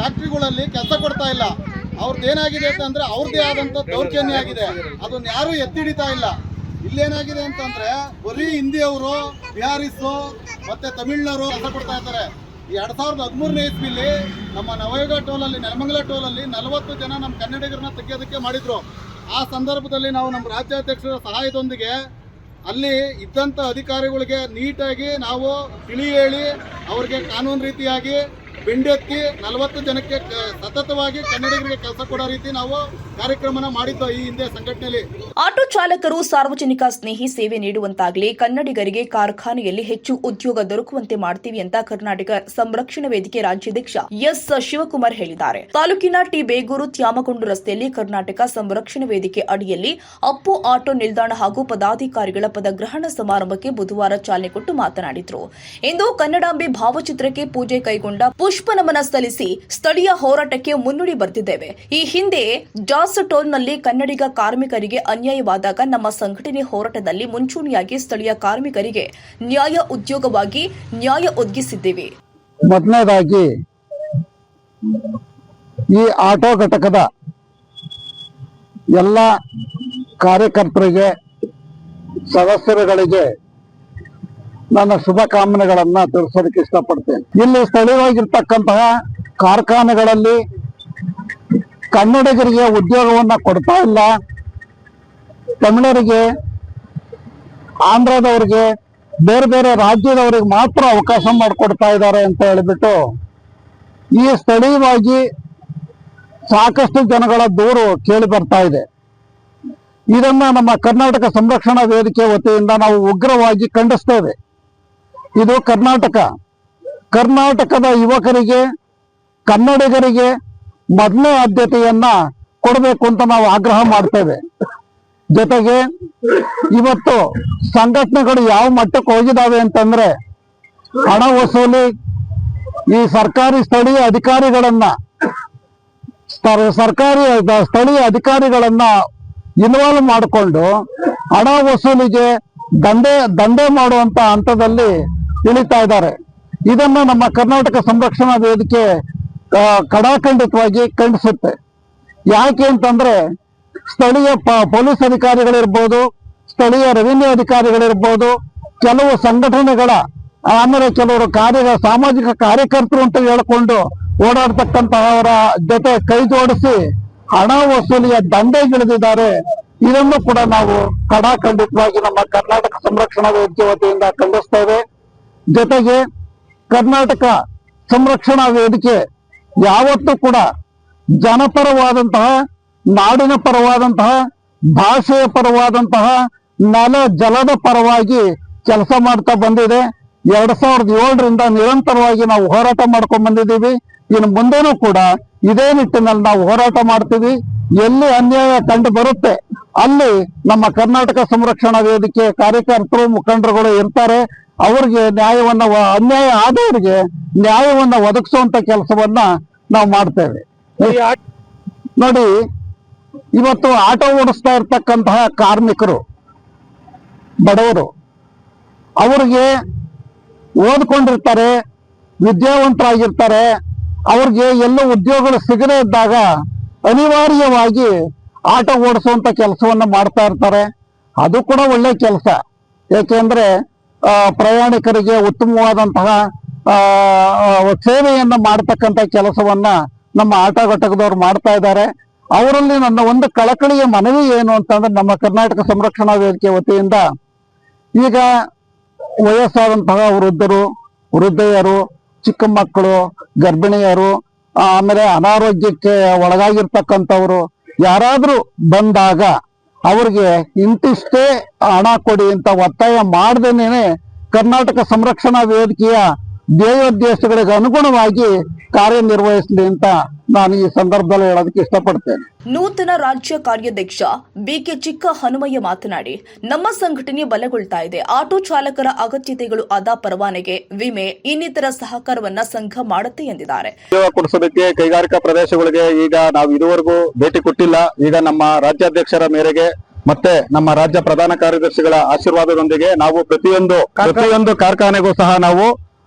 ಫ್ಯಾಕ್ಟ್ರಿಗಳಲ್ಲಿ ಕೆಲಸ ಕೊಡ್ತಾ ಇಲ್ಲ. ಅವ್ರದ್ದು ಏನಾಗಿದೆ ಅಂತಂದ್ರೆ ಅವ್ರದ್ದೇ ಆದಂತ ದೌರ್ಜನ್ಯ ಆಗಿದೆ, ಅದನ್ನ ಯಾರು ಎತ್ತಿಡಿತಾ ಇಲ್ಲ. ಇಲ್ಲೇನಾಗಿದೆ ಅಂತಂದ್ರೆ ಬರೀ ಹಿಂದಿಯವರು, ಬಿಹಾರಿಸು ಮತ್ತೆ ತಮಿಳ್ನವರು ಕೆಲಸ ಕೊಡ್ತಾ ಇದ್ದಾರೆ. 2013ನೇ ಇಸ್ವಿಲಿ ನಮ್ಮ ನವಯುಗ ಟೋಲಲ್ಲಿ, ನೆಲಮಂಗಲ ಟೋಲಲ್ಲಿ 40 ಜನ ನಮ್ಮ ಕನ್ನಡಿಗರನ್ನ ತೆಗೆಯೋದಕ್ಕೆ ಮಾಡಿದ್ರು. ಆ ಸಂದರ್ಭದಲ್ಲಿ ನಾವು ನಮ್ಮ ರಾಜ್ಯಾಧ್ಯಕ್ಷರ ಸಹಾಯದೊಂದಿಗೆ ಅಲ್ಲಿ ಇದ್ದಂಥ ಅಧಿಕಾರಿಗಳಿಗೆ ನೀಟಾಗಿ ನಾವು ತಿಳಿ ಹೇಳಿ ಅವ್ರಿಗೆ ಕಾನೂನು ರೀತಿಯಾಗಿ ಬೆಂಡೆತ್ತಿ 40 ಜನಕ್ಕೆ ಸತತವಾಗಿ ಕನ್ನಡಿಗರಿಗೆ ಕೆಲಸ ಕೊಡೋ ರೀತಿ ನಾವು ಕಾರ್ಯಕ್ರಮನ ಮಾಡಿದ್ದು ಈ ಹಿಂದೆ ಸಂಘಟನೆಯಲ್ಲಿ. ಆಟೋ ಚಾಲಕರು ಸಾರ್ವಜನಿಕ ಸ್ನೇಹಿ ಸೇವೆ ನೀಡುವಂತಾಗಲಿ, ಕನ್ನಡಿಗರಿಗೆ ಕಾರ್ಖಾನೆಯಲ್ಲಿ ಹೆಚ್ಚು ಉದ್ಯೋಗ ದೊರಕುವಂತೆ ಮಾಡ್ತೀವಿ ಅಂತ ಕರ್ನಾಟಕ ಸಂರಕ್ಷಣಾ ವೇದಿಕೆ ರಾಜ್ಯಾಧ್ಯಕ್ಷ ಎಸ್ ಶಿವಕುಮಾರ್ ಹೇಳಿದ್ದಾರೆ. ತಾಲೂಕಿನ ಟಿ ಬೇಗೂರು ತ್ಯಾಮಗೊಂಡು ರಸ್ತೆಯಲ್ಲಿ ಕರ್ನಾಟಕ ಸಂರಕ್ಷಣಾ ವೇದಿಕೆ ಅಡಿಯಲ್ಲಿ ಅಪ್ಪು ಆಟೋ ನಿಲ್ದಾಣ ಹಾಗೂ ಪದಾಧಿಕಾರಿಗಳ ಪದಗ್ರಹಣ ಸಮಾರಂಭಕ್ಕೆ ಬುಧವಾರ ಚಾಲನೆ ಕೊಟ್ಟು ಮಾತನಾಡಿದರು. ಇಂದು ಕನ್ನಡಾಂಬೆ ಭಾವಚಿತ್ರಕ್ಕೆ ಪೂಜೆ ಕೈಗೊಂಡ ಪುಷ್ಪ ನಮನ ಸಲ್ಲಿಸಿ ಸ್ಥಳೀಯ ಹೋರಾಟಕ್ಕೆ ಮುನ್ನುಡಿ ಬರೆದಿದ್ದೇವೆ. ಈ ಹಿಂದೆ ಜಾಸ್ ಟೋಲ್ನಲ್ಲಿ ಕನ್ನಡಿಗ ಕಾರ್ಮಿಕರಿಗೆ ಅನ್ಯಾಯವಾದಾಗ ನಮ್ಮ ಸಂಘಟನೆ ಹೋರಾಟದಲ್ಲಿ ಮುಂಚೂಣಿಯಾಗಿ ಸ್ಥಳೀಯ ಕಾರ್ಮಿಕರಿಗೆ ನ್ಯಾಯ ಉದ್ಯೋಗವಾಗಿ ನ್ಯಾಯ ಒದಗಿಸಿದ್ದೇವೆ. ಮೊದಲನೇದಾಗಿ ಈ ಆಟೋ ಘಟಕದ ಎಲ್ಲ ಕಾರ್ಯಕರ್ತರಿಗೆ, ಸದಸ್ಯರುಗಳಿಗೆ ನನ್ನ ಶುಭಕಾಮನೆಗಳನ್ನ ತಿಳಿಸೋದಕ್ಕೆ ಇಷ್ಟಪಡ್ತೇನೆ. ಇಲ್ಲಿ ಸ್ಥಳೀಯವಾಗಿರ್ತಕ್ಕಂತಹ ಕಾರ್ಖಾನೆಗಳಲ್ಲಿ ಕನ್ನಡಿಗರಿಗೆ ಉದ್ಯೋಗವನ್ನ ಕೊಡ್ತಾ ಇಲ್ಲ, ತಮಿಳರಿಗೆ, ಆಂಧ್ರದವರಿಗೆ, ಬೇರೆ ಬೇರೆ ರಾಜ್ಯದವರಿಗೆ ಮಾತ್ರ ಅವಕಾಶ ಮಾಡಿಕೊಡ್ತಾ ಇದ್ದಾರೆ ಅಂತ ಹೇಳಿಬಿಟ್ಟು ಈ ಸ್ಥಳೀಯವಾಗಿ ಸಾಕಷ್ಟು ಜನಗಳ ದೂರು ಕೇಳಿ ಬರ್ತಾ ಇದೆ. ಇದನ್ನ ನಮ್ಮ ಕರ್ನಾಟಕ ಸಂರಕ್ಷಣಾ ವೇದಿಕೆ ವತಿಯಿಂದ ನಾವು ಉಗ್ರವಾಗಿ ಖಂಡಿಸ್ತೇವೆ. ಇದು ಕರ್ನಾಟಕದ ಯುವಕರಿಗೆ, ಕನ್ನಡಿಗರಿಗೆ ಮೊದಲನೇ ಆದ್ಯತೆಯನ್ನ ಕೊಡಬೇಕು ಅಂತ ನಾವು ಆಗ್ರಹ ಮಾಡ್ತೇವೆ. ಜೊತೆಗೆ ಇವತ್ತು ಸಂಘಟನೆಗಳು ಯಾವ ಮಟ್ಟಕ್ಕೆ ಹೋಗಿದ್ದಾವೆ ಅಂತಂದ್ರೆ, ಹಣ ವಸೂಲಿ, ಈ ಸರ್ಕಾರಿ ಸ್ಥಳೀಯ ಅಧಿಕಾರಿಗಳನ್ನ ಇನ್ವಾಲ್ವ್ ಮಾಡಿಕೊಂಡು ಹಣ ವಸೂಲಿಗೆ ದಂಧೆ ಮಾಡುವಂತ ಹಂತದಲ್ಲಿ ಇಳಿತಾ ಇದ್ದಾರೆ. ಇದನ್ನ ನಮ್ಮ ಕರ್ನಾಟಕ ಸಂರಕ್ಷಣಾ ವೇದಿಕೆ ಕಡಾಖಂಡಿತವಾಗಿ ಖಂಡಿಸುತ್ತೆ. ಯಾಕೆ ಅಂತಂದ್ರೆ ಸ್ಥಳೀಯ ಪೊಲೀಸ್ ಅಧಿಕಾರಿಗಳಿರ್ಬೋದು, ಸ್ಥಳೀಯ ರೆವಿನ್ಯೂ ಅಧಿಕಾರಿಗಳಿರ್ಬೋದು, ಕೆಲವು ಸಂಘಟನೆಗಳ, ಆಮೇಲೆ ಕೆಲವರು ಸಾಮಾಜಿಕ ಕಾರ್ಯಕರ್ತರು ಅಂತ ಹೇಳಿಕೊಂಡು ಓಡಾಡ್ತಕ್ಕಂತಹವರ ಜೊತೆ ಕೈ ಜೋಡಿಸಿ ಹಣ ವಸೂಲಿಯ ದಂಧೆಗಿಳಿದಿದ್ದಾರೆ. ಇದನ್ನು ಕೂಡ ನಾವು ಕಡಾಖಂಡಿತವಾಗಿ ನಮ್ಮ ಕರ್ನಾಟಕ ಸಂರಕ್ಷಣಾ ವೇದಿಕೆ ವತಿಯಿಂದ ಖಂಡಿಸ್ತೇವೆ. ಜೊತೆಗೆ ಕರ್ನಾಟಕ ಸಂರಕ್ಷಣಾ ವೇದಿಕೆ ಯಾವತ್ತೂ ಕೂಡ ಜನಪರವಾದಂತಹ, ನಾಡಿನ ಪರವಾದಂತಹ, ಭಾಷೆಯ ಪರವಾದಂತಹ, ನೆಲ ಜಲದ ಪರವಾಗಿ ಕೆಲಸ ಮಾಡ್ತಾ ಬಂದಿದೆ. 2007ರಿಂದ ನಿರಂತರವಾಗಿ ನಾವು ಹೋರಾಟ ಮಾಡ್ಕೊಂಡು ಬಂದಿದ್ದೀವಿ. ಇನ್ನು ಮುಂದೆನೂ ಕೂಡ ಇದೇ ನಿಟ್ಟಿನಲ್ಲಿ ನಾವು ಹೋರಾಟ ಮಾಡ್ತೀವಿ. ಎಲ್ಲಿ ಅನ್ಯಾಯ ಕಂಡು ಬರುತ್ತೆ ಅಲ್ಲಿ ನಮ್ಮ ಕರ್ನಾಟಕ ಸಂರಕ್ಷಣಾ ವೇದಿಕೆ ಕಾರ್ಯಕರ್ತರು, ಮುಖಂಡರುಗಳು ಇರ್ತಾರೆ. ಅವ್ರಿಗೆ ಅನ್ಯಾಯ ಆದವರಿಗೆ ನ್ಯಾಯವನ್ನ ಒದಗಿಸುವಂತ ಕೆಲಸವನ್ನ ನಾವು ಮಾಡ್ತೇವೆ. ನೋಡಿ, ಇವತ್ತು ಆಟೋ ಓಡಿಸ್ತಾ ಇರ್ತಕ್ಕಂತಹ ಕಾರ್ಮಿಕರು, ಬಡವರು, ಅವ್ರಿಗೆ ಓದ್ಕೊಂಡಿರ್ತಾರೆ, ವಿದ್ಯಾವಂತರಾಗಿರ್ತಾರೆ, ಅವ್ರಿಗೆ ಎಲ್ಲೋ ಉದ್ಯೋಗಗಳು ಸಿಗದೇ ಇದ್ದಾಗ ಅನಿವಾರ್ಯವಾಗಿ ಆಟೋ ಓಡಿಸುವಂತ ಕೆಲಸವನ್ನ ಮಾಡ್ತಾ ಇರ್ತಾರೆ. ಅದು ಕೂಡ ಒಳ್ಳೆ ಕೆಲಸ. ಯಾಕೆಂದ್ರೆ ಪ್ರಯಾಣಿಕರಿಗೆ ಉತ್ತಮವಾದಂತಹ ಸೇವೆಯನ್ನ ಮಾಡತಕ್ಕಂತ ಕೆಲಸವನ್ನ ನಮ್ಮ ಆಟೋ ಘಟಕದವ್ರು ಮಾಡ್ತಾ ಇದ್ದಾರೆ. ಅವರಲ್ಲಿ ನನ್ನ ಒಂದು ಕಳಕಳಿಯ ಮನವಿ ಏನು ಅಂತಂದ್ರೆ, ನಮ್ಮ ಕರ್ನಾಟಕ ಸಂರಕ್ಷಣಾ ವೇದಿಕೆ ವತಿಯಿಂದ ಈಗ ವಯಸ್ಸಾದಂತಹ ವೃದ್ಧರು, ವೃದ್ಧೆಯರು, ಚಿಕ್ಕ ಮಕ್ಕಳು, ಗರ್ಭಿಣಿಯರು, ಆಮೇಲೆ ಅನಾರೋಗ್ಯಕ್ಕೆ ಒಳಗಾಗಿರ್ತಕ್ಕಂಥವ್ರು ಯಾರಾದ್ರೂ ಬಂದಾಗ ಅವ್ರಿಗೆ ಇಂತಿಷ್ಟೇ ಹಣ ಕೊಡಿ ಅಂತ ಒತ್ತಾಯ ಮಾಡದೇನೆ ಕರ್ನಾಟಕ ಸಂರಕ್ಷಣಾ ವೇದಿಕೆಯ ಧ್ಯೇಯೋದ್ದೇಶಗಳಿಗೆ ಅನುಗುಣವಾಗಿ ಕಾರ್ಯನಿರ್ವಹಿಸಲಿ ಅಂತ ನಾನು ಈ ಸಂದರ್ಭದಲ್ಲಿ ಹೇಳೋದಕ್ಕೆ ಇಷ್ಟಪಡ್ತೇನೆ. ನೂತನ ರಾಜ್ಯ ಕಾರ್ಯಾಧ್ಯಕ್ಷ ಬಿಕೆ ಚಿಕ್ಕ ಹನುಮಯ್ಯ ಮಾತನಾಡಿ, ನಮ್ಮ ಸಂಘಟನೆ ಬಲಗೊಳ್ತಾ ಇದೆ. ಆಟೋ ಚಾಲಕರ ಅಗತ್ಯತೆಗಳು ಆದ ಪರವಾನಗಿ, ವಿಮೆ ಇನ್ನಿತರ ಸಹಕಾರವನ್ನ ಸಂಘ ಮಾಡುತ್ತೆ ಎಂದಿದ್ದಾರೆ. ಕೊಡಿಸೋದಕ್ಕೆ ಕೈಗಾರಿಕಾ ಪ್ರದೇಶಗಳಿಗೆ ಈಗ ನಾವು ಇದುವರೆಗೂ ಭೇಟಿ ಕೊಟ್ಟಿಲ್ಲ. ಈಗ ನಮ್ಮ ರಾಜ್ಯಾಧ್ಯಕ್ಷರ ಮೇರೆಗೆ ಮತ್ತೆ ನಮ್ಮ ರಾಜ್ಯ ಪ್ರಧಾನ ಕಾರ್ಯದರ್ಶಿಗಳ ಆಶೀರ್ವಾದದೊಂದಿಗೆ ನಾವು ಪ್ರತಿಯೊಂದು ಕಾರ್ಖಾನೆಗೂ ಸಹ ನಾವು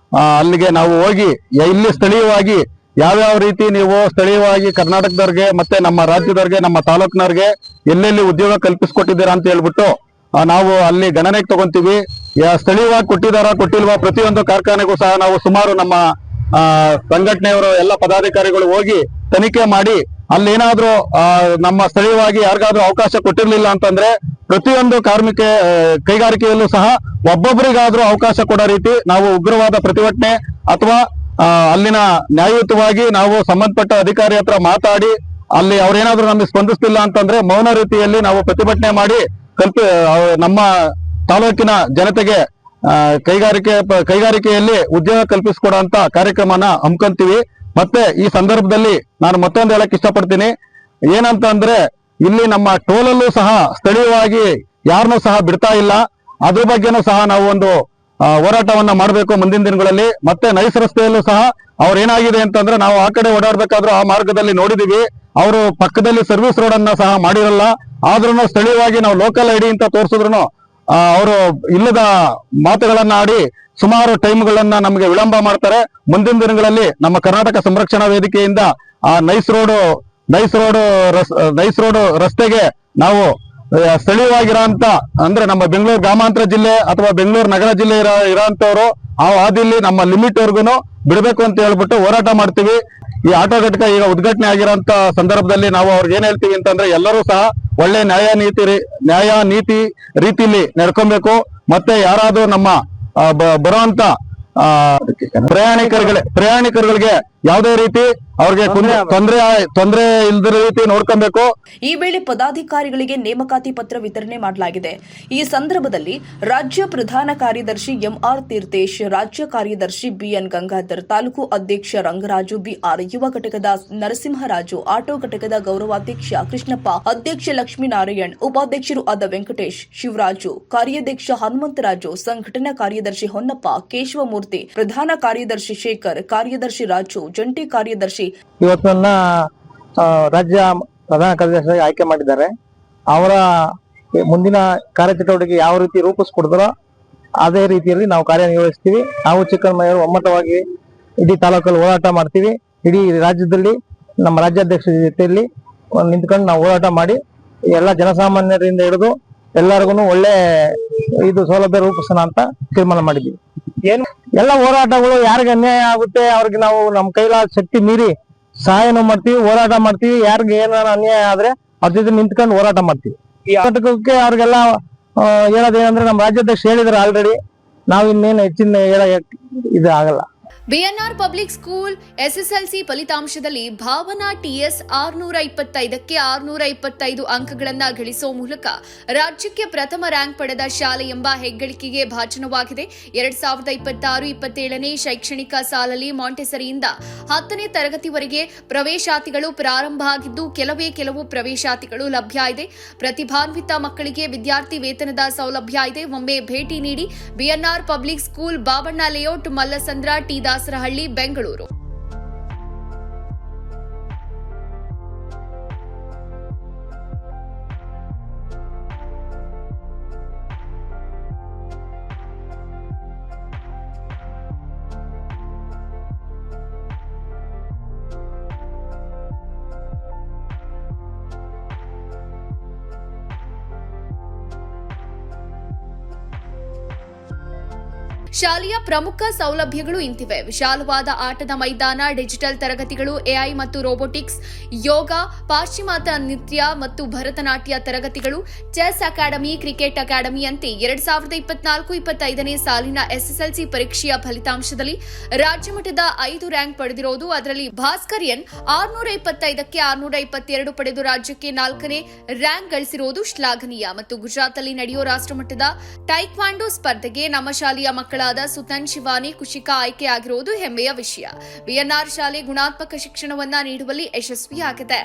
ಅಲ್ಲಿಗೆ ನಾವು ಹೋಗಿ ಇಲ್ಲಿ ಸ್ಥಳೀಯವಾಗಿ ಯಾವ್ಯಾವ ರೀತಿ ನೀವು ಸ್ಥಳೀಯವಾಗಿ ಕರ್ನಾಟಕದವ್ರಿಗೆ ಮತ್ತೆ ನಮ್ಮ ರಾಜ್ಯದವ್ರಿಗೆ ನಮ್ಮ ತಾಲೂಕಿನವ್ರಿಗೆ ಎಲ್ಲೆಲ್ಲಿ ಉದ್ಯೋಗ ಕಲ್ಪಿಸ್ಕೊಟ್ಟಿದ್ದೀರಾ ಅಂತ ಹೇಳ್ಬಿಟ್ಟು ನಾವು ಅಲ್ಲಿ ಗಣನೆಗೆ ತಗೊಂತೀವಿ. ಸ್ಥಳೀಯವಾಗಿ ಕೊಟ್ಟಿಲ್ವಾ ಪ್ರತಿಯೊಂದು ಕಾರ್ಖಾನೆಗೂ ಸಹ ನಾವು ಸುಮಾರು ನಮ್ಮ ಸಂಘಟನೆಯವರು ಎಲ್ಲ ಪದಾಧಿಕಾರಿಗಳು ಹೋಗಿ ತನಿಖೆ ಮಾಡಿ ಅಲ್ಲೇನಾದ್ರೂ ನಮ್ಮ ಸ್ಥಳೀಯವಾಗಿ ಯಾರಿಗಾದ್ರೂ ಅವಕಾಶ ಕೊಟ್ಟಿರ್ಲಿಲ್ಲ ಅಂತಂದ್ರೆ ಪ್ರತಿಯೊಂದು ಕೈಗಾರಿಕೆಯಲ್ಲೂ ಸಹ ಒಬ್ಬೊಬ್ಬರಿಗಾದ್ರೂ ಅವಕಾಶ ಕೊಡೋ ರೀತಿ ನಾವು ಉಗ್ರವಾದ ಪ್ರತಿಭಟನೆ ಅಥವಾ ಅಲ್ಲಿನ ನ್ಯಾಯಯುತವಾಗಿ ನಾವು ಸಂಬಂಧಪಟ್ಟ ಅಧಿಕಾರಿ ಹತ್ರ ಮಾತಾಡಿ ಅಲ್ಲಿ ಅವ್ರೇನಾದ್ರೂ ನಮಗೆ ಸ್ಪಂದಿಸ್ತಿಲ್ಲ ಅಂತಂದ್ರೆ ಮೌನ ರೀತಿಯಲ್ಲಿ ನಾವು ಪ್ರತಿಭಟನೆ ಮಾಡಿ ನಮ್ಮ ತಾಲೂಕಿನ ಜನತೆಗೆ ಕೈಗಾರಿಕೆಯಲ್ಲಿ ಉದ್ಯೋಗ ಕಲ್ಪಿಸಿಕೊಡುವಂತ ಕಾರ್ಯಕ್ರಮನ ಹಮ್ಮಿಕೊಂತೀವಿ. ಮತ್ತೆ ಈ ಸಂದರ್ಭದಲ್ಲಿ ನಾನು ಮತ್ತೊಂದು ಹೇಳಕ್ ಇಷ್ಟಪಡ್ತೀನಿ, ಏನಂತ ಅಂದ್ರೆ ಇಲ್ಲಿ ನಮ್ಮ ಟೋಲಲ್ಲೂ ಸಹ ಸ್ಥಳೀಯವಾಗಿ ಯಾರನ್ನೂ ಸಹ ಬಿಡ್ತಾ ಇಲ್ಲ. ಅದ್ರ ಬಗ್ಗೆನೂ ಸಹ ನಾವು ಒಂದು ಹೋರಾಟವನ್ನ ಮಾಡಬೇಕು ಮುಂದಿನ ದಿನಗಳಲ್ಲಿ. ಮತ್ತೆ ನೈಸ್ ರಸ್ತೆಯಲ್ಲೂ ಸಹ ಅವ್ರೇನಾಗಿದೆ ಅಂತಂದ್ರೆ ನಾವು ಆ ಕಡೆ ಓಡಾಡ್ಬೇಕಾದ್ರೂ ಆ ಮಾರ್ಗದಲ್ಲಿ ನೋಡಿದೀವಿ, ಅವರು ಪಕ್ಕದಲ್ಲಿ ಸರ್ವಿಸ್ ರೋಡ್ ಅನ್ನ ಸಹ ಮಾಡಿರಲ್ಲ. ಆದ್ರೂ ಸ್ಥಳೀಯವಾಗಿ ನಾವು ಲೋಕಲ್ ಐಡಿ ಅಂತ ತೋರಿಸಿದ್ರು ಅವರು ಇಲ್ಲದ ಮಾತುಗಳನ್ನ ಆಡಿ ಸುಮಾರು ಟೈಮ್ಗಳನ್ನ ನಮಗೆ ವಿಳಂಬ ಮಾಡ್ತಾರೆ. ಮುಂದಿನ ದಿನಗಳಲ್ಲಿ ನಮ್ಮ ಕರ್ನಾಟಕ ಸಂರಕ್ಷಣಾ ವೇದಿಕೆಯಿಂದ ಆ ನೈಸ್ ರೋಡ್ ರಸ್ತೆಗೆ ನಾವು ಸ್ಥಳೀಯವಾಗಿರೋಂತ ಅಂದ್ರೆ ನಮ್ಮ ಬೆಂಗಳೂರು ಗ್ರಾಮಾಂತರ ಜಿಲ್ಲೆ ಅಥವಾ ಬೆಂಗಳೂರು ನಗರ ಜಿಲ್ಲೆ ಇರೋಂತವ್ರು ಆ ಹಾದಿಲಿ ನಮ್ಮ ಲಿಮಿಟ್ ವರ್ಗುನು ಬಿಡಬೇಕು ಅಂತ ಹೇಳ್ಬಿಟ್ಟು ಹೋರಾಟ ಮಾಡ್ತೀವಿ. ಈ ಆಟೋ ಘಟಕ ಈಗ ಉದ್ಘಾಟನೆ ಆಗಿರೋಂತ ಸಂದರ್ಭದಲ್ಲಿ ನಾವು ಅವ್ರಿಗೆ ಏನ್ ಹೇಳ್ತೀವಿ ಅಂತಂದ್ರೆ ಎಲ್ಲರೂ ಸಹ ಒಳ್ಳೆ ನ್ಯಾಯ ನೀತಿ ರೀತಿಲಿ ನಡ್ಕೊಬೇಕು. ಮತ್ತೆ ಯಾರಾದ್ರೂ ನಮ್ಮ ಬರುವಂತ ಪ್ರಯಾಣಿಕರುಗಳಿಗೆ ಯಾವುದೇ ರೀತಿ ಅವ್ರಿಗೆ ತೊಂದರೆ ಇಲ್ಲದ ರೀತಿ ನೋಡ್ಕೊಬೇಕು. ಈ ವೇಳೆ ಪದಾಧಿಕಾರಿಗಳಿಗೆ ನೇಮಕಾತಿ ಪತ್ರ ವಿತರಣೆ ಮಾಡಲಾಗಿದೆ. ಈ ಸಂದರ್ಭದಲ್ಲಿ ರಾಜ್ಯ ಪ್ರಧಾನ ಕಾರ್ಯದರ್ಶಿ ಎಂಆರ್ ತೀರ್ಥೇಶ್, ರಾಜ್ಯ ಕಾರ್ಯದರ್ಶಿ ಬಿಎನ್ ಗಂಗಾಧರ್, ತಾಲೂಕು ಅಧ್ಯಕ್ಷ ರಂಗರಾಜು ಬಿಆರ್, ಯುವ ಘಟಕದ ನರಸಿಂಹರಾಜು, ಆಟೋ ಘಟಕದ ಗೌರವಾಧ್ಯಕ್ಷ ಕೃಷ್ಣಪ್ಪ, ಅಧ್ಯಕ್ಷ ಲಕ್ಷ್ಮೀನಾರಾಯಣ್, ಉಪಾಧ್ಯಕ್ಷರು ಆದ ವೆಂಕಟೇಶ್, ಶಿವರಾಜು, ಕಾರ್ಯಾಧ್ಯಕ್ಷ ಹನುಮಂತರಾಜು, ಸಂಘಟನಾ ಕಾರ್ಯದರ್ಶಿ ಹೊನ್ನಪ್ಪ, ಕೇಶವಮೂರ್ತಿ, ಪ್ರಧಾನ ಕಾರ್ಯದರ್ಶಿ ಶೇಖರ್, ಕಾರ್ಯದರ್ಶಿ ರಾಜು, ಜಂಟಿ ಕಾರ್ಯದರ್ಶಿ ಇವತ್ತು ನನ್ನ ರಾಜ್ಯ ಪ್ರಧಾನ ಕಾರ್ಯದರ್ಶಿಯಾಗಿ ಆಯ್ಕೆ ಮಾಡಿದ್ದಾರೆ. ಅವರ ಮುಂದಿನ ಕಾರ್ಯಚಟುವಟಿಕೆ ಯಾವ ರೀತಿ ರೂಪಿಸ್ಕೊಡ್ತಾರೋ ಅದೇ ರೀತಿಯಲ್ಲಿ ನಾವು ಕಾರ್ಯನಿರ್ವಹಿಸ್ತೀವಿ. ನಾವು ಚಿಕ್ಕಮಗಳೂರು ಒಮ್ಮತವಾಗಿ ಇಡೀ ತಾಲೂಕಲ್ಲಿ ಹೋರಾಟ ಮಾಡ್ತೀವಿ. ಇಡೀ ರಾಜ್ಯದಲ್ಲಿ ನಮ್ಮ ರಾಜ್ಯಾಧ್ಯಕ್ಷರ ಜೊತೆಯಲ್ಲಿ ನಿಂತ್ಕೊಂಡು ನಾವು ಹೋರಾಟ ಮಾಡಿ ಎಲ್ಲ ಜನಸಾಮಾನ್ಯರಿಂದ ಹಿಡಿದು ಎಲ್ಲರಿಗೂ ಒಳ್ಳೆ ಇದು ಸೌಲಭ್ಯ ರೂಪಿಸೋಣ ಅಂತ ತೀರ್ಮಾನ ಮಾಡಿದ್ವಿ. ಏನು ಎಲ್ಲ ಹೋರಾಟಗಳು ಯಾರಿಗೆ ಅನ್ಯಾಯ ಆಗುತ್ತೆ ಅವ್ರಿಗೆ ನಾವು ನಮ್ಮ ಕೈಲಾದ ಶಕ್ತಿ ಮೀರಿ ಸಹಾಯನೂ ಮಾಡ್ತೀವಿ, ಹೋರಾಟ ಮಾಡ್ತೀವಿ. ಯಾರಿಗೆ ಏನಾರ ಅನ್ಯಾಯ ಆದ್ರೆ ಅವ್ರ ಜೊತೆ ನಿಂತ್ಕೊಂಡು ಹೋರಾಟ ಮಾಡ್ತೀವಿ. ಈ ಹೋರಾಟಕ್ಕೆ ಅವ್ರಿಗೆಲ್ಲ ಹೇಳೋದೇನಂದ್ರೆ ನಮ್ಮ ರಾಜ್ಯಾಧ್ಯಕ್ಷ ಹೇಳಿದಾರೆ ಆಲ್ರೆಡಿ, ನಾವು ಇನ್ನೇನು ಹೆಚ್ಚಿನ ಇದು ಆಗಲ್ಲ. ಬಿಎನ್ಆರ್ ಪಬ್ಲಿಕ್ ಸ್ಕೂಲ್ ಎಸ್ಎಸ್ಎಲ್ಸಿ ಫಲಿತಾಂಶದಲ್ಲಿ ಭಾವನಾ ಟಿಎಸ್ 625ಕ್ಕೆ 625 ಅಂಕಗಳನ್ನು ಗಳಿಸುವ ಮೂಲಕ ರಾಜ್ಯಕ್ಕೆ ಪ್ರಥಮ ರ್ಯಾಂಕ್ ಪಡೆದ ಶಾಲೆ ಎಂಬ ಹೆಗ್ಗಳಿಕೆಗೆ ಭಾಜನವಾಗಿದೆ. 2026-27ನೇ ಶೈಕ್ಷಣಿಕ ಸಾಲಲ್ಲಿ ಮಾಂಟೆಸರಿಯಿಂದ 10ನೇ ತರಗತಿವರೆಗೆ ಪ್ರವೇಶಾತಿಗಳು ಪ್ರಾರಂಭ ಆಗಿದ್ದು ಕೆಲವು ಪ್ರವೇಶಾತಿಗಳು ಲಭ್ಯ ಇದೆ. ಪ್ರತಿಭಾನ್ವಿತ ಮಕ್ಕಳಿಗೆ ವಿದ್ಯಾರ್ಥಿ ವೇತನದ ಸೌಲಭ್ಯ ಇದೆ. ಒಮ್ಮೆ ಭೇಟಿ ನೀಡಿ. BNR public school, Babanna layout, Mallasandra, T Dasarahalli, Bengaluru. ಶಾಲೆಯ ಪ್ರಮುಖ ಸೌಲಭ್ಯಗಳು ಇಂತಿವೆ: ವಿಶಾಲವಾದ ಆಟದ ಮೈದಾನ, ಡಿಜಿಟಲ್ ತರಗತಿಗಳು, ಎಐ ಮತ್ತು ರೋಬೋಟಿಕ್ಸ್, ಯೋಗ, ಪಾಶ್ಚಿಮಾತ್ಯ ನೃತ್ಯ ಮತ್ತು ಭರತನಾಟ್ಯ ತರಗತಿಗಳು, ಚೆಸ್ ಅಕಾಡೆಮಿ, ಕ್ರಿಕೆಟ್ ಅಕಾಡೆಮಿಯಂತೆ 2024-25ನೇ ಸಾಲಿನ ಎಸ್ಎಸ್ಎಲ್ಸಿ ಪರೀಕ್ಷೆಯ ಫಲಿತಾಂಶದಲ್ಲಿ ರಾಜ್ಯಮಟ್ಟದ 5 ರ್ಯಾಂಕ್ ಪಡೆದಿರುವುದು. ಅದರಲ್ಲಿ ಭಾಸ್ಕರ್ಯನ್ 625ಕ್ಕೆ 622 ಪಡೆದು ರಾಜ್ಯಕ್ಕೆ 4ನೇ ರ್ಯಾಂಕ್ ಗಳಿಸಿರುವುದು ಶ್ಲಾಘನೀಯ. ಮತ್ತು ಗುಜರಾತ್ನಲ್ಲಿ ನಡೆಯುವ ರಾಷ್ಟ್ರಮಟ್ಟದ ಟೈಕ್ವಾಂಡೋ ಸ್ಪರ್ಧೆಗೆ ನಮ್ಮ ಶಾಲೆಯ ಮಕ್ಕಳಾದ ಸುತನ್, ಶಿವಾನಿ, ಕುಶಿಕಾ ಆಯ್ಕೆಯಾಗಿರುವುದು ಹೆಮ್ಮೆಯ ವಿಷಯ. ಬಿಎನ್ಆರ್ ಶಾಲೆ ಗುಣಾತ್ಮಕ ಶಿಕ್ಷಣವನ್ನ ನೀಡುವಲ್ಲಿ ಯಶಸ್ವಿಯಾಗಿದೆ.